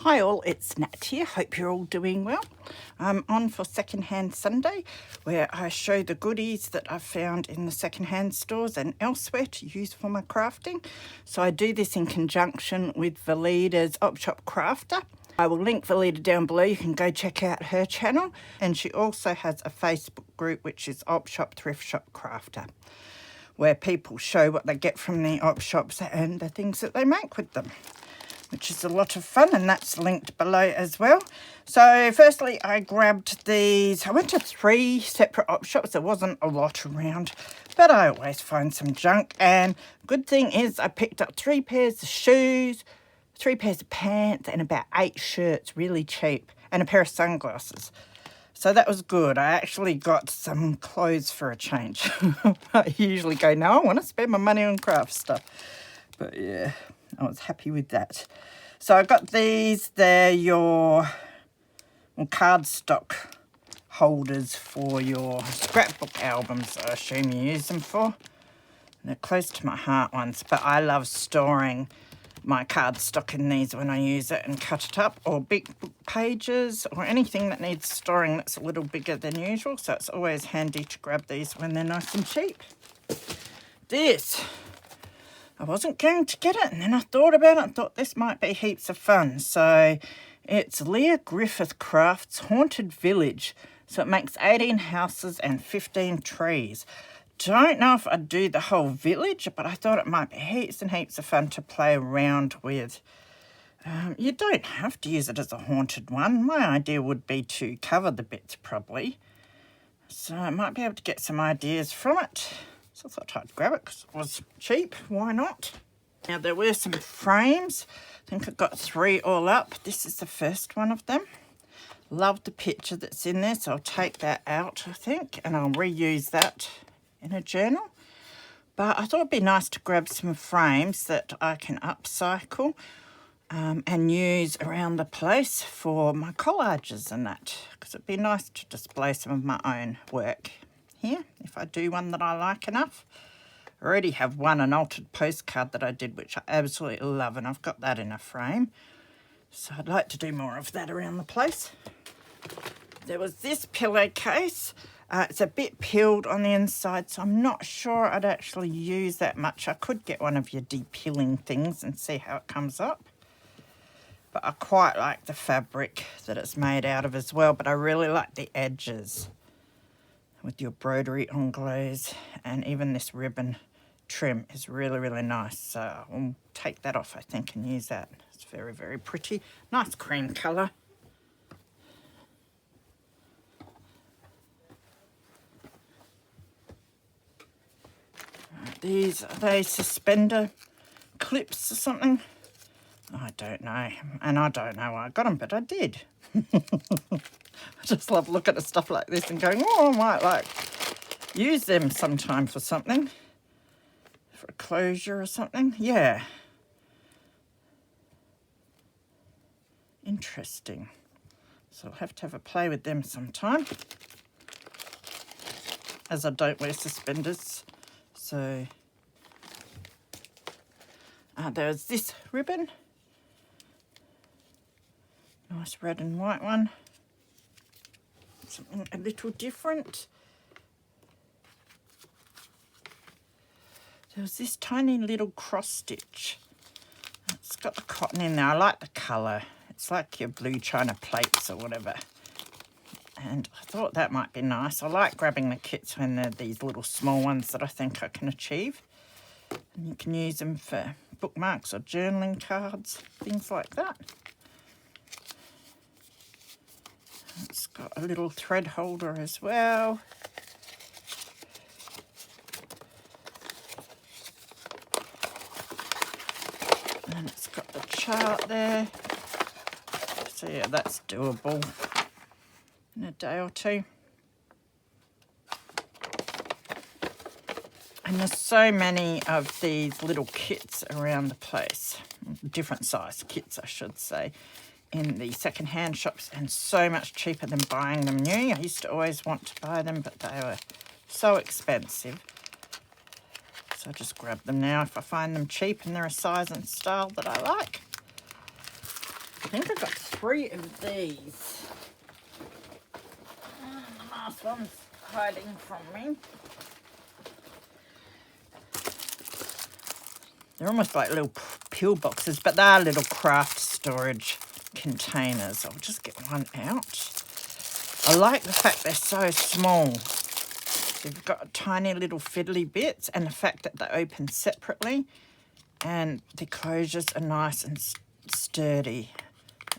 Hi all, it's Nat here. Hope you're all doing well. I'm on for Secondhand Sunday, where I show the goodies that I've found in the secondhand stores and elsewhere to use for my crafting. So I do this in conjunction with Valida's Op Shop Crafter. I will link Valida down below. You can go check out her channel. And she also has a Facebook group, which is Op Shop Thrift Shop Crafter, where people show what they get from the op shops and the things that they make with them, which is a lot of fun, and that's linked below as well. So firstly, I grabbed these. I went to 3 separate op shops. There wasn't a lot around, but I always find some junk. And good thing is I picked up 3 pairs of shoes, 3 pairs of pants, and about 8 shirts, really cheap, and a pair of sunglasses. So that was good. I actually got some clothes for a change. I usually go, no, I want to spend my money on craft stuff. But yeah, I was happy with that. So I got these. They're your cardstock holders for your scrapbook albums, I assume you use them for. They're close to my heart ones, but I love storing my cardstock in these when I use it and cut it up, or big book pages, or anything that needs storing that's a little bigger than usual. So it's always handy to grab these when they're nice and cheap. This, I wasn't going to get it, and then I thought about it and thought this might be heaps of fun. So it's Leah Griffith Crafts Haunted Village. So it makes 18 houses and 15 trees. Don't know if I'd do the whole village, but I thought it might be heaps and heaps of fun to play around with. You don't have to use it as a haunted one. My idea would be to cover the bits probably. So I might be able to get some ideas from it. So I thought I'd grab it because it was cheap. Why not? Now there were some frames. I think I got 3 all up. This is the first one of them. Love the picture that's in there, so I'll take that out, I think, and I'll reuse that in a journal. But I thought it'd be nice to grab some frames that I can upcycle and use around the place for my collages and that, because it'd be nice to display some of my own work here if I do one that I like enough. I already have an altered postcard that I did, which I absolutely love, and I've got that in a frame. So I'd like to do more of that around the place. There was this pillowcase. It's a bit peeled on the inside, so I'm not sure I'd actually use that much. I could get one of your de-peeling things and see how it comes up. But I quite like the fabric that it's made out of as well, but I really like the edges with your broderie anglaise, and even this ribbon trim is really, really nice. So I'll take that off, I think, and use that. It's very, very pretty. Nice cream colour. These, are they suspender clips or something? I don't know. And I don't know why I got them, but I did. I just love looking at stuff like this and going, oh, I might like use them sometime for something. For a closure or something. Yeah. Interesting. So I'll have to have a play with them sometime, as I don't wear suspenders. So there's this ribbon. Nice red and white one. Something a little different. There was this tiny little cross stitch. It's got the cotton in there. I like the colour. It's like your blue china plates or whatever. And I thought that might be nice. I like grabbing the kits when they're these little small ones that I think I can achieve. And you can use them for bookmarks or journaling cards, things like that. It's got a little thread holder as well. And it's got the chart there. So yeah, that's doable in a day or two. And there's so many of these little kits around the place, different size kits I should say, in the second-hand shops, and so much cheaper than buying them new. I used to always want to buy them, but they were so expensive. So I just grab them now if I find them cheap and they're a size and style that I like. I think I've got 3 of these. And the last one's hiding from me. They're almost like little pill boxes, but they are little craft storage containers. I'll just get one out. I like the fact they're so small. They've got tiny little fiddly bits, and the fact that they open separately, and the closures are nice and sturdy.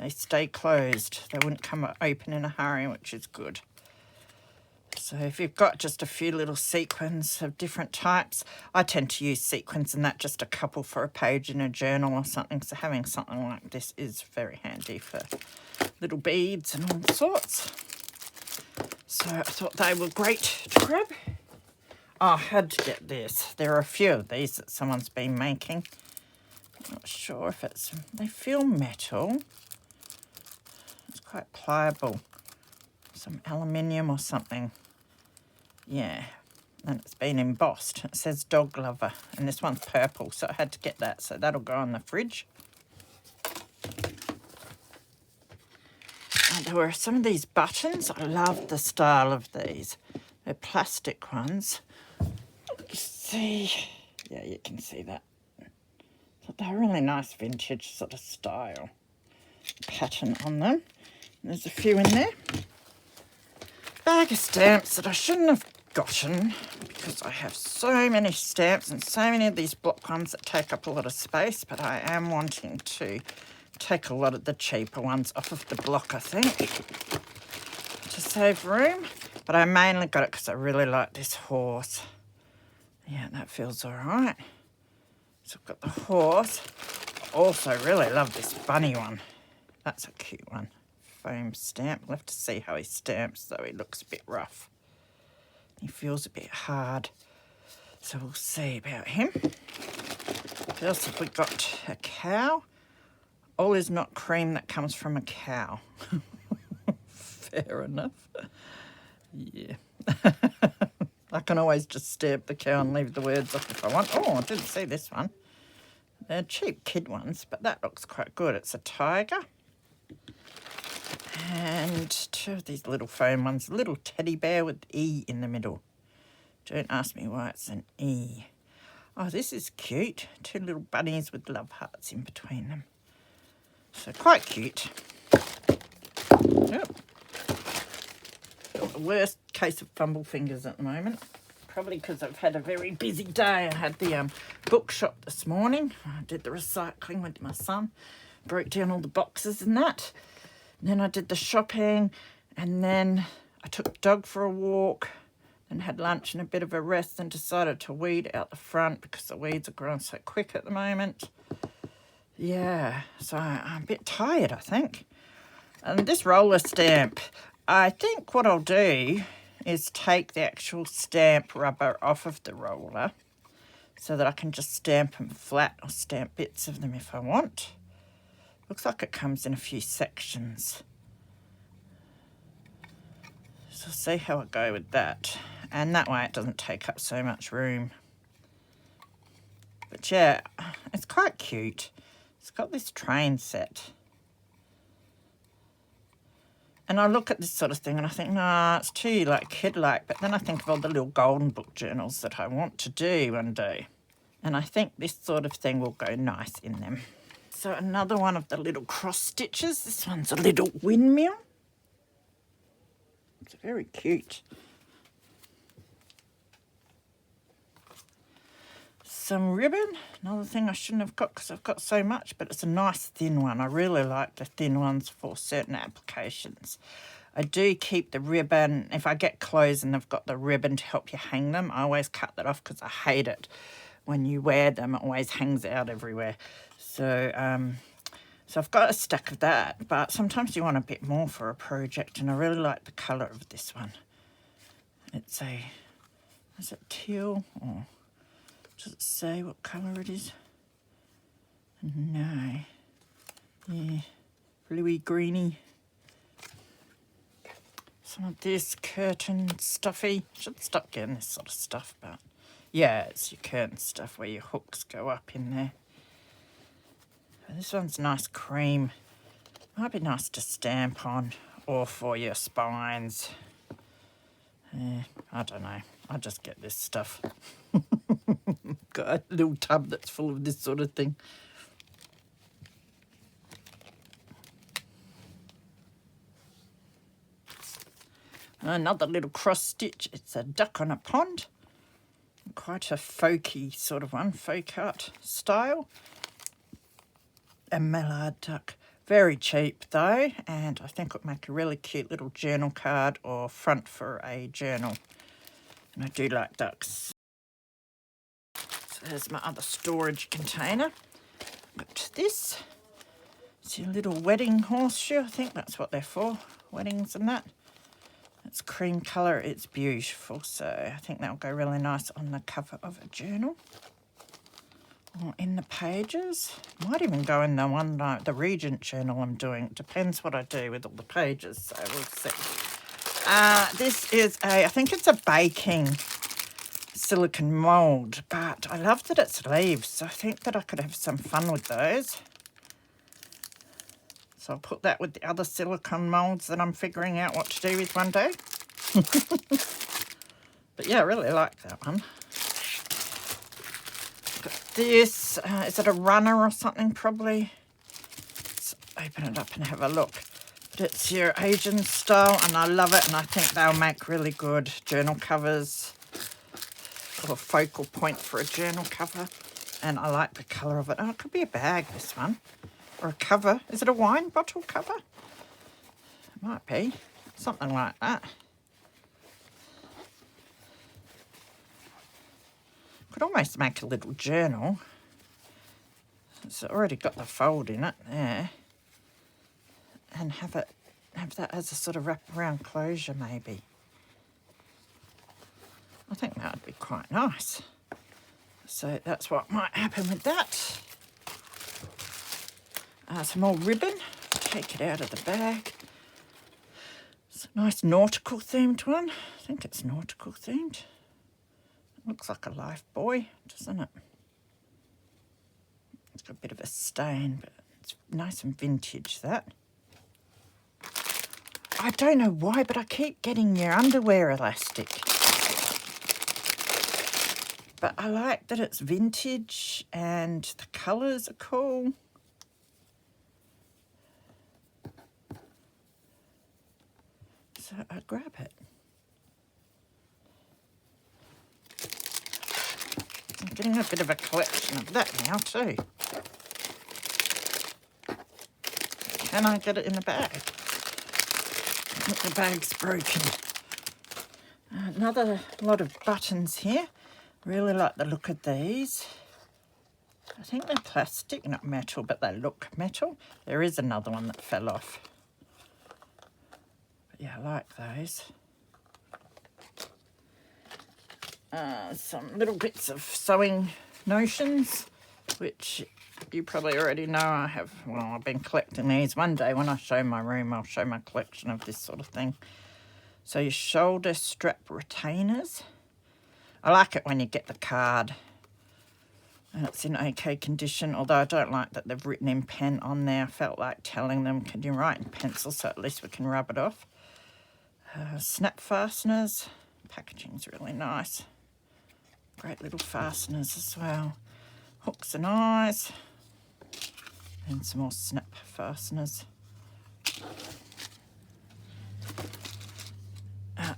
They stay closed. They wouldn't come open in a hurry, which is good. So if you've got just a few little sequins of different types, I tend to use sequins and that just a couple for a page in a journal or something. So having something like this is very handy for little beads and all sorts. So I thought they were great to grab. Oh, I had to get this. There are a few of these that someone's been making. I'm not sure if it's... They feel metal. It's quite pliable. Some aluminium or something. Yeah, and it's been embossed. It says dog lover, and this one's purple, so I had to get that, so that'll go on the fridge. And there were some of these buttons. I love the style of these. They're plastic ones. See, yeah, you can see that. But they're really nice vintage sort of style pattern on them. And there's a few in there. Bag of stamps that I shouldn't have gotten because I have so many stamps and so many of these block ones that take up a lot of space, but I am wanting to take a lot of the cheaper ones off of the block, I think, to save room. But I mainly got it because I really like this horse. Yeah, that feels all right. So I've got the horse. I also really love this bunny one. That's a cute one. Foam stamp. We'll have to see how he stamps, though. He looks a bit rough. He feels a bit hard. So we'll see about him. What else have we got? A cow. All is not cream that comes from a cow. Fair enough. Yeah. I can always just stamp the cow and leave the words off if I want. Oh, I didn't see this one. They're cheap kid ones, but that looks quite good. It's a tiger. And 2 of these little foam ones. A little teddy bear with E in the middle. Don't ask me why it's an E. Oh, this is cute. 2 little bunnies with love hearts in between them. So quite cute. Oh. Got the worst case of fumble fingers at the moment. Probably because I've had a very busy day. I had the bookshop this morning. I did the recycling with my son. Broke down all the boxes and that. And then I did the shopping, and then I took the dog for a walk, and had lunch and a bit of a rest, and decided to weed out the front because the weeds are growing so quick at the moment. Yeah, so I'm a bit tired, I think. And this roller stamp, I think what I'll do is take the actual stamp rubber off of the roller so that I can just stamp them flat or stamp bits of them if I want. Looks like it comes in a few sections. So I'll see how I go with that. And that way it doesn't take up so much room. But yeah, it's quite cute. It's got this train set. And I look at this sort of thing and I think, nah, it's too like kid-like. But then I think of all the little golden book journals that I want to do one day. And I think this sort of thing will go nice in them. So another one of the little cross stitches. This one's a little windmill. It's very cute. Some ribbon. Another thing I shouldn't have got because I've got so much, but it's a nice thin one. I really like the thin ones for certain applications. I do keep the ribbon. If I get clothes and they've got the ribbon to help you hang them, I always cut that off because I hate it. When you wear them, it always hangs out everywhere. So I've got a stack of that, but sometimes you want a bit more for a project, and I really like the colour of this one. It's is it teal, or does it say what colour it is? No. Yeah, bluey greeny. Some of this curtain stuffy. Should stop getting this sort of stuff, but yeah, it's your curtain stuff where your hooks go up in there. This one's nice cream. Might be nice to stamp on, or for your spines. I don't know. I just get this stuff. Got a little tub that's full of this sort of thing. Another little cross stitch. It's a duck on a pond. Quite a folky sort of one, folk art style. A mallard duck. Very cheap though, and I think it would make a really cute little journal card or front for a journal. And I do like ducks. So there's my other storage container. Got this. It's your little wedding horseshoe. I think that's what they're for, weddings and that. It's cream colour, it's beautiful, so I think that'll go really nice on the cover of a journal. Or in the pages. Might even go in the one, the Regent journal I'm doing. It depends what I do with all the pages, so we'll see. This is I think it's a baking silicone mould, but I love that it's leaves, so I think that I could have some fun with those. So I'll put that with the other silicone moulds that I'm figuring out what to do with one day. But yeah, I really like that one. Got this. Is it a runner or something probably? Let's open it up and have a look. But it's your Asian style and I love it, and I think they'll make really good journal covers or focal point for a journal cover. And I like the colour of it. Oh, it could be a bag, this one. Or a cover. Is it a wine bottle cover? It might be. Something like that. Could almost make a little journal. It's already got the fold in it there. And have that as a sort of wraparound closure maybe. I think that would be quite nice. So that's what might happen with that. Some more ribbon. Take it out of the bag. It's a nice nautical themed one. I think it's nautical themed. It looks like a life buoy, doesn't it? It's got a bit of a stain, but it's nice and vintage, that. I don't know why, but I keep getting your underwear elastic. But I like that it's vintage and the colours are cool. So I grab it. I'm getting a bit of a collection of that now too. Can I get it in the bag? I think the bag's broken. Another lot of buttons here. Really like the look of these. I think they're plastic, not metal, but they look metal. There is another one that fell off. Yeah, I like those. Some little bits of sewing notions, which you probably already know I have. Well, I've been collecting these. One day when I show my room, I'll show my collection of this sort of thing. So your shoulder strap retainers. I like it when you get the card and it's in okay condition, although I don't like that they've written in pen on there. I felt like telling them, can you write in pencil so at least we can rub it off. Snap fasteners. Packaging's really nice. Great little fasteners as well. Hooks and eyes. And some more snap fasteners.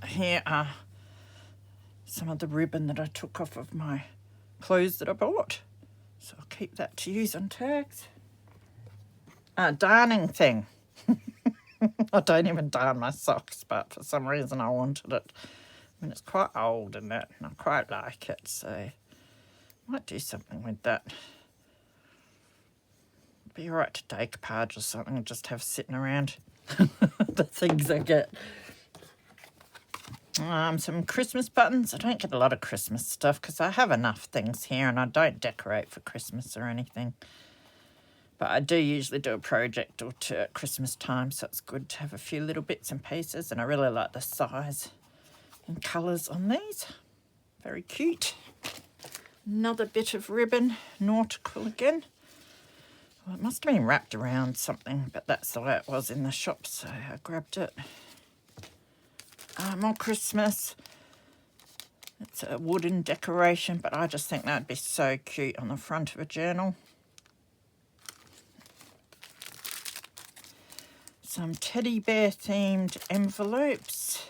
Here are some of the ribbon that I took off of my clothes that I bought. So I'll keep that to use on tags. Darning thing. I don't even darn my socks, but for some reason I wanted it. I mean, it's quite old and that, and I quite like it, so I might do something with that. Be alright to decoupage or something and just have sitting around the things I get. Some Christmas buttons. I don't get a lot of Christmas stuff because I have enough things here and I don't decorate for Christmas or anything. But I do usually do a project or two at Christmas time, so it's good to have a few little bits and pieces, and I really like the size and colours on these. Very cute. Another bit of ribbon, nautical again. Well, it must have been wrapped around something, but that's the way it was in the shop, so I grabbed it. More Christmas. It's a wooden decoration, but I just think that'd be so cute on the front of a journal. Some teddy bear themed envelopes.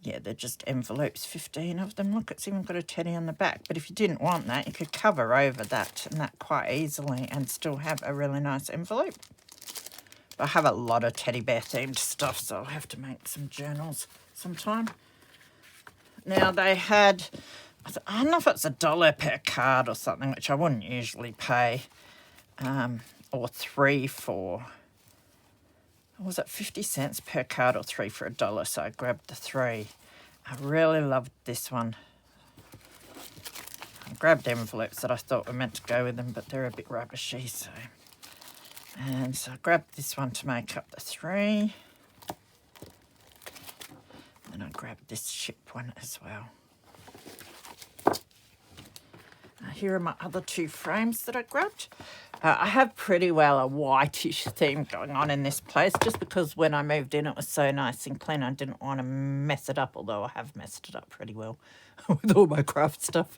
Yeah, they're just envelopes, 15 of them. Look, it's even got a teddy on the back. But if you didn't want that, you could cover over that and that quite easily and still have a really nice envelope. But I have a lot of teddy bear themed stuff, so I'll have to make some journals sometime. Now they had, I don't know if it's $1 per card or something, which I wouldn't usually pay, or 3 for, was it 50 cents per card or 3 for $1? So I grabbed the 3. I really loved this one. I grabbed envelopes that I thought were meant to go with them, but they're a bit rubbishy, so. And so I grabbed this one to make up the 3. And I grabbed this ship one as well. Here are my other 2 frames that I grabbed. I have pretty well a whitish theme going on in this place, just because when I moved in it was so nice and clean. I didn't want to mess it up, although I have messed it up pretty well with all my craft stuff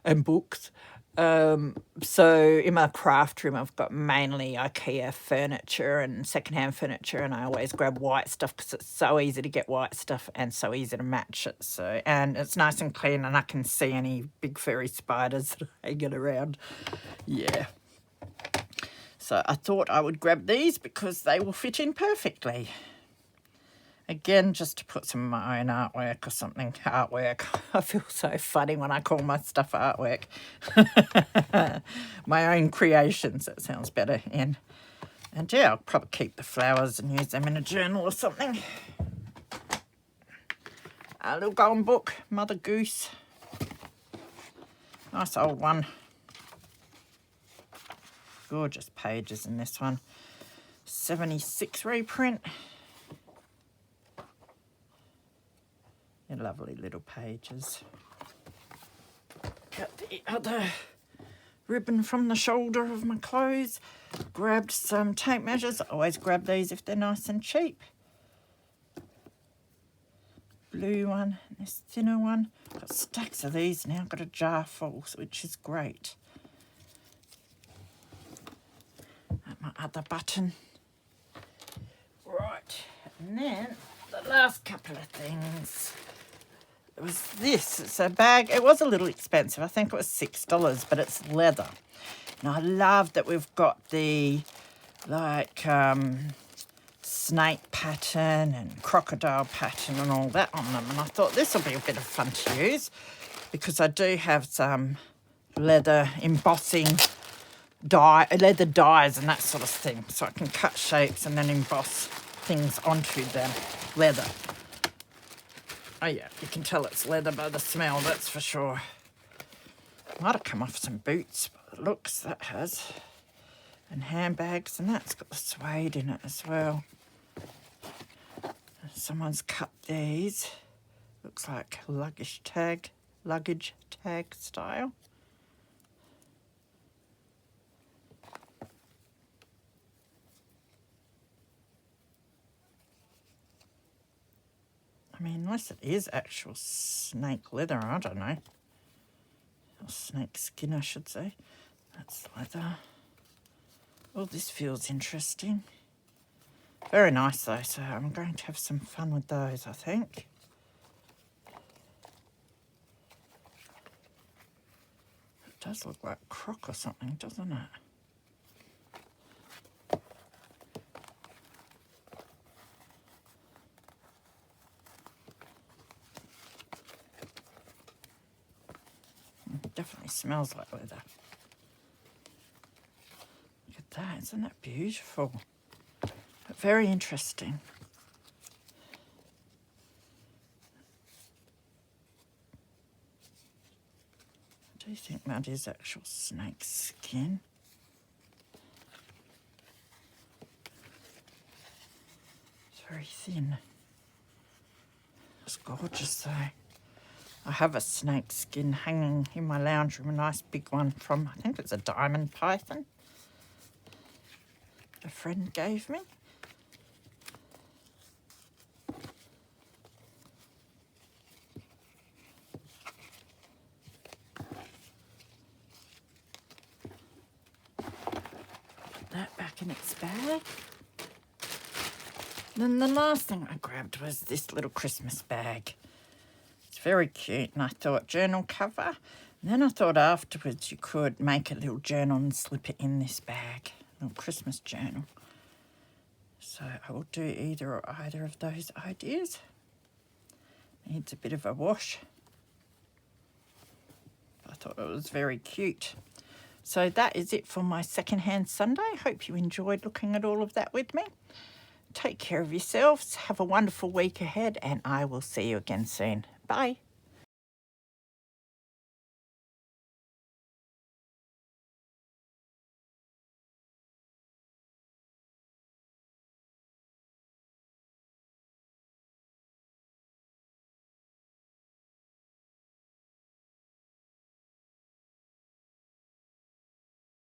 and books. So in my craft room I've got mainly IKEA furniture and secondhand furniture, and I always grab white stuff because it's so easy to get white stuff and so easy to match it. So, and it's nice and clean, and I can see any big furry spiders that are hanging around. Yeah. So I thought I would grab these because they will fit in perfectly. Again, just to put some of my own artwork or something. Artwork. I feel so funny when I call my stuff artwork. My own creations, that sounds better. And yeah, I'll probably keep the flowers and use them in a journal or something. A little golden book, Mother Goose. Nice old one. Gorgeous pages in this one. 76 reprint. Lovely little pages. Cut the other ribbon from the shoulder of my clothes. Grabbed some tape measures. I always grab these if they're nice and cheap. Blue one, this thinner one. Got stacks of these now. Got a jar full, which is great. And my other button. Right, and then the last couple of things. It was this. It's a bag. It was a little expensive. I think it was $6, but it's leather. And I love that we've got the snake pattern and crocodile pattern and all that on them. And I thought this will be a bit of fun to use because I do have some leather embossing leather dyes and that sort of thing. So I can cut shapes and then emboss things onto the leather. Oh yeah, you can tell it's leather by the smell, that's for sure. Might have come off some boots by the looks that has. And handbags, and that's got the suede in it as well. Someone's cut these. Looks like luggage tag style. I mean, unless it is actual snake leather, I don't know. Or snake skin, I should say. That's leather. Oh, this feels interesting. Very nice, though, so I'm going to have some fun with those, I think. It does look like croc or something, doesn't it? Definitely smells like leather. Look at that, isn't that beautiful? But very interesting. Do you think that is actual snake skin? It's very thin. It's gorgeous though. I have a snake skin hanging in my lounge room, a nice big one from, I think it's a diamond python. a friend gave me. Put that back in its bag. Then the last thing I grabbed was this little Christmas bag. It's very cute, and I thought journal cover. And then I thought afterwards you could make a little journal and slip it in this bag, a little Christmas journal. So I will do either or either of those ideas. Needs a bit of a wash. I thought it was very cute. So that is it for my secondhand Sunday. Hope you enjoyed looking at all of that with me. Take care of yourselves. Have a wonderful week ahead, and I will see you again soon. Bye.